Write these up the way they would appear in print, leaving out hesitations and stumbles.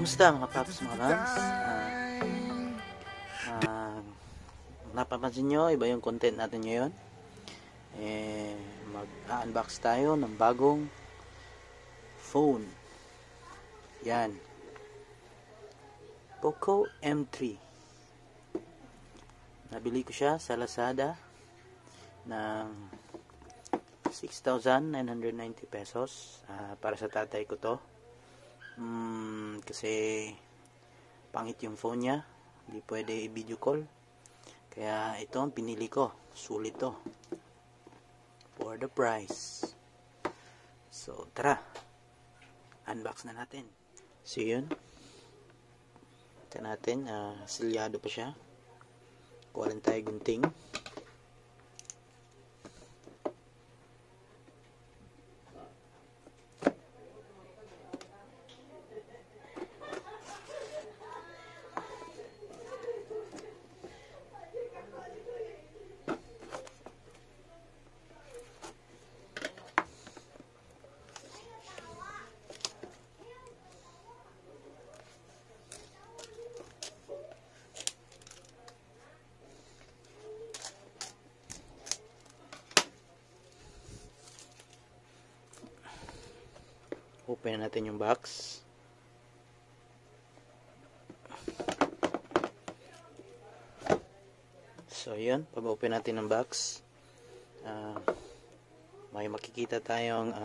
Kumusta mga paps, mga loves? Napapansin nyo, iba yung content natin ngayon. Mag-unbox tayo ng bagong phone. Yan. Poco M3. Nabili ko siya sa Lazada ng 6,990 pesos. Para sa tatay ko to. Kasi pangit yung phone niya, hindi pwede i-video call, kaya ito ang pinili ko. Sulit to for the price. So tara, unbox na natin. So yun, ito natin, silyado pa siya. Kuha lang tayo gunting. Open na natin yung box. So yun, pag open natin ng box, may makikita tayong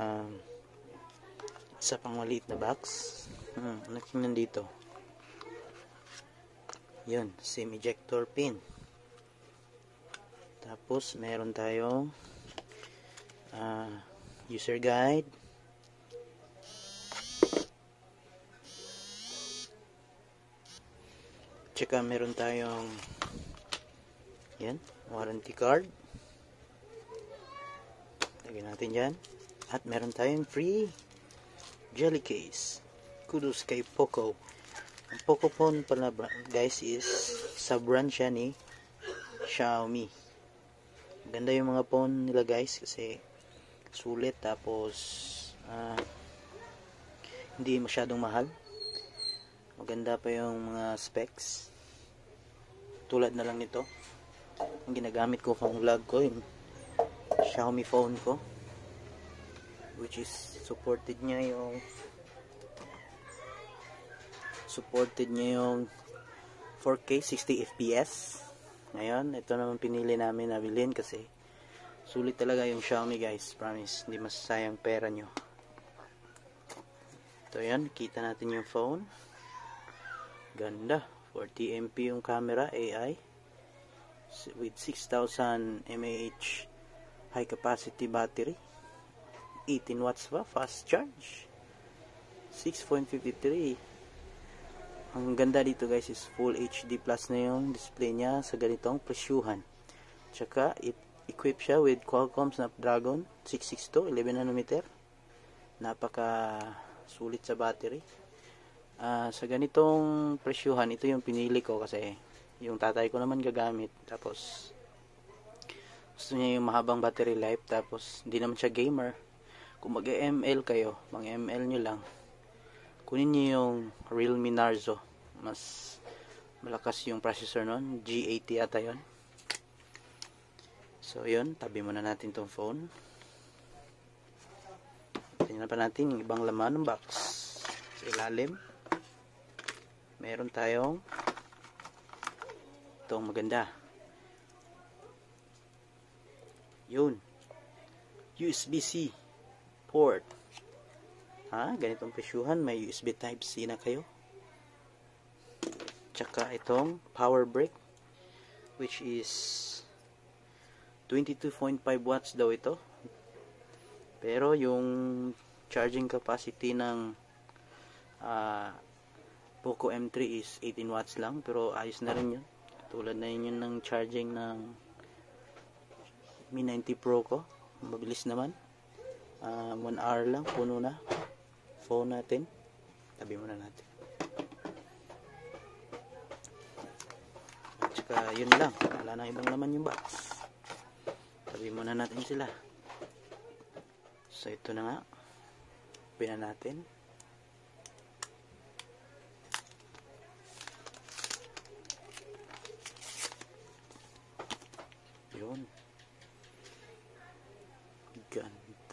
isa pang maliit na box. Ano nandito? Yun, SIM ejector pin. Tapos meron tayong user guide. Tsaka meron tayong yan, warranty card. Lagyan natin dyan. At meron tayong free jelly case. Kudos kay Poco. Ang Poco phone pala guys is sa brand siya ni Xiaomi. Ganda yung mga phone nila guys kasi sulit, tapos hindi masyadong mahal. Maganda pa yung mga specs. Tulad na lang nito. Ang ginagamit ko pang vlog ko, yung Xiaomi phone ko, which is supported niya yung 4K 60 FPS. Ngayon, ito naman pinili namin na bilhin kasi sulit talaga yung Xiaomi guys. Promise, hindi masasayang pera nyo. Ito yan, kita natin yung phone. Ganda, 40MP yung camera, AI with 6,000 mAh high capacity battery, 18 watts pa, fast charge, 6.53. Ang ganda dito guys is full HD plus na yung display niya sa ganitong presyuhan. Tsaka equip siya with Qualcomm Snapdragon 662 11nm. Napaka sulit sa battery. Sa ganitong presyuhan, ito yung pinili ko kasi yung tatay ko naman gagamit. Tapos gusto niya yung mahabang battery life, tapos hindi naman siya gamer. Kung mag-ML kayo, mag-ML nyo lang, kunin nyo yung Realme Narzo. Mas malakas yung processor nun, G80 ata yun. So yun, tabi muna natin tong phone. Tingnan pa natin yung ibang laman ng box. Sa ilalim meron tayong itong maganda. Yun, USB-C port. Ganitong presyuhan, may USB Type-C na kayo. Tsaka itong power brick, which is 22.5 watts daw ito. Pero yung charging capacity ng Poco M3 is 18 watts lang, pero ayos na rin yun. Tulad na yun ng charging ng Mi 90 Pro ko. Mabilis naman. 1 hour lang, puno na phone natin. Tabi muna natin. At saka yun lang, wala nang ibang laman yung box. Tabi muna natin sila. So ito na nga, open na natin.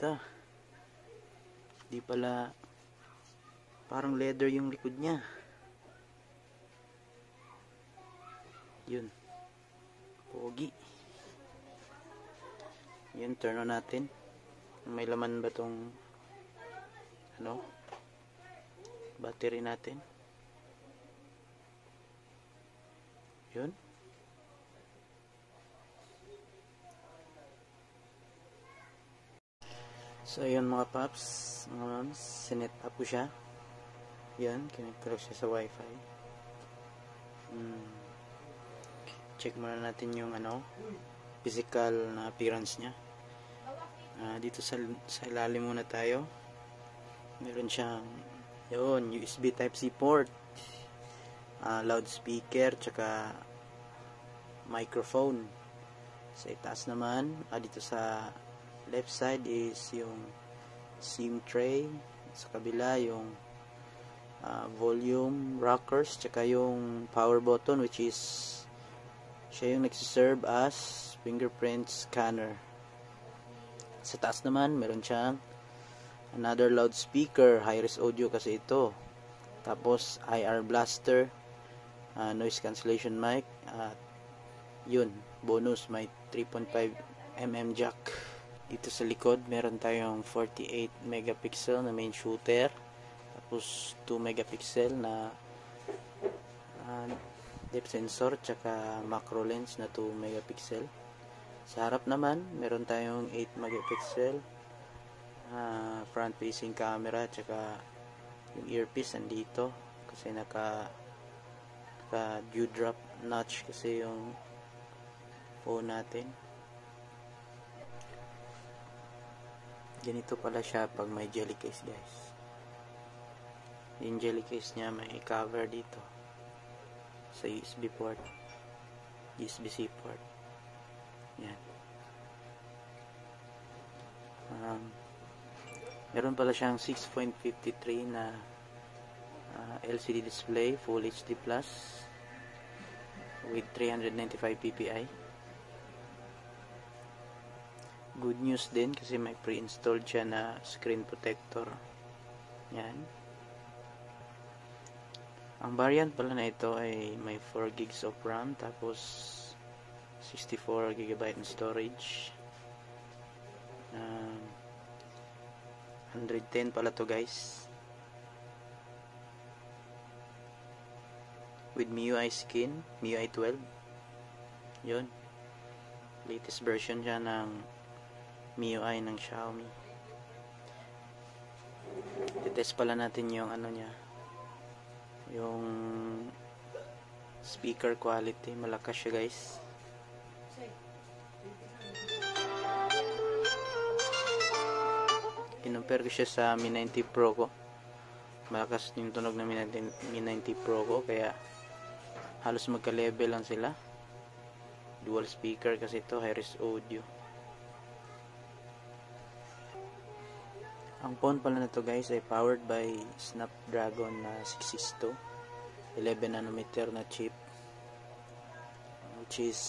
maganda. Di pala parang leather yung likod niya. Yun. Pogi. Yun, turn on natin. May laman ba tong battery natin? Yun. So, ayun mga paps, mga mams, sinet up ko siya. Yan, connect ko siya sa wifi. Check muna natin yung physical na appearance niya. Dito sa ilalim muna tayo. Meron siyang USB Type-C port, loudspeaker, tsaka microphone. Sa itaas naman, dito sa left side is yung SIM tray, sa kabila yung volume rockers, tsaka yung power button, which is siya yung nagsiserve as fingerprint scanner. Sa taas naman meron siyang another loudspeaker, high-res audio kasi ito, tapos IR blaster, noise cancellation mic, at yun, bonus may 3.5mm jack. Dito sa likod meron tayong 48 megapixel na main shooter, tapos 2 megapixel na depth sensor, tsaka macro lens na 2 megapixel. Sa harap naman meron tayong 8 megapixel front facing camera, tsaka yung earpiece andito kasi naka dewdrop notch kasi yung phone natin. Ganito pala siya pag may jelly case, guys. Yung jelly case niya may cover dito sa USB port, USB-C port. Yan. Meron pala siyang 6.53 na LCD display, Full HD Plus with 395 ppi. Good news din kasi may pre-installed siya na screen protector. Yan. Ang variant pala na ito ay may 4 gigs of RAM, tapos 64 GB storage. 110 pala to, guys. With MIUI skin, MIUI 12. Yun. Latest version siya ng MIUI ng Xiaomi. I-test pala natin yung niya, yung speaker quality. Malakas siya, guys. Kinumpare ko siya sa Mi 90 Pro ko. Malakas yung tunog ng Mi 90 Pro ko, kaya halos magka-level lang sila. Dual speaker kasi ito, high-res audio. Ang phone pala na to, guys, ay powered by Snapdragon 662 11nm na chip, which is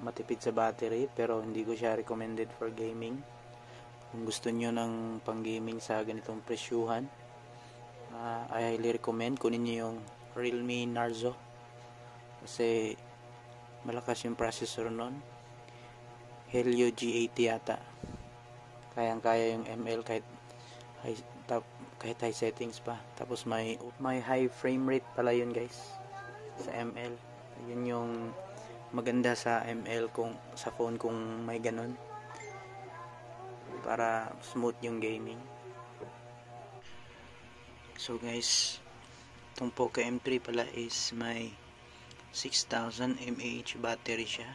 matipid sa battery, pero hindi ko siya recommended for gaming. Kung gusto nyo ng pang gaming sa ganitong presyuhan, I highly recommend kunin nyo yung Realme Narzo kasi malakas yung processor nun. Helio G80 yata, kayang kaya yung ML kahit high settings pa. Tapos may high frame rate pala yun, guys, sa ML. Yun yung maganda sa ML kung sa phone, kung may ganun, para smooth yung gaming. So, guys, itong Poco M3 pala is may 6000 mAh battery siya,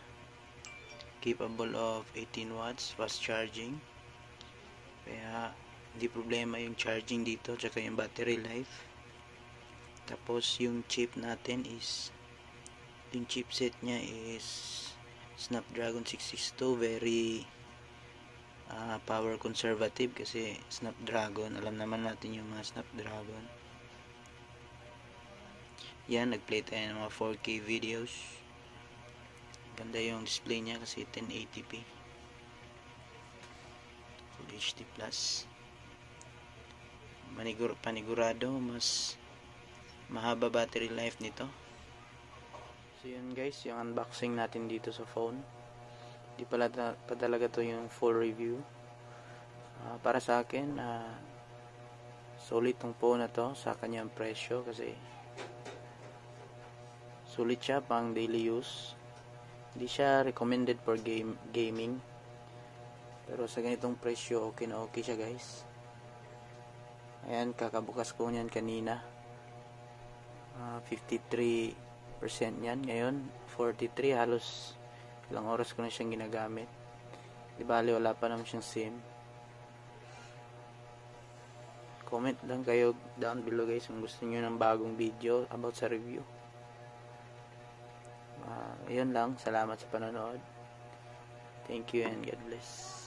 capable of 18 watts fast charging, kaya hindi problema yung charging dito, tsaka yung battery life. Tapos yung chip natin is, yung chipset nya is Snapdragon 662, very power conservative kasi Snapdragon, alam naman natin yung mga Snapdragon. Yan, nagplay tayo ng mga 4K videos. Ganda yung display nya kasi 1080p. Full HD Plus. Panigurado mas mahaba battery life nito. So yun guys, yung unboxing natin dito sa phone. Di pala pa talaga to yung full review. Para sa akin, solid tong phone na to sa kanyang presyo kasi sulit siya pang daily use. Hindi siya recommended for gaming. Pero sa ganitong presyo, okay na okay siya guys. Ayan, kakabukas ko niyan kanina. 53% yan. Ngayon, 43. Halos ilang oras ko na siyang ginagamit. Di bali, wala pa naman siyang SIM. Comment lang kayo down below guys kung gusto niyo ng bagong video about sa review. Ayun lang. Salamat sa panonood. Thank you and God bless.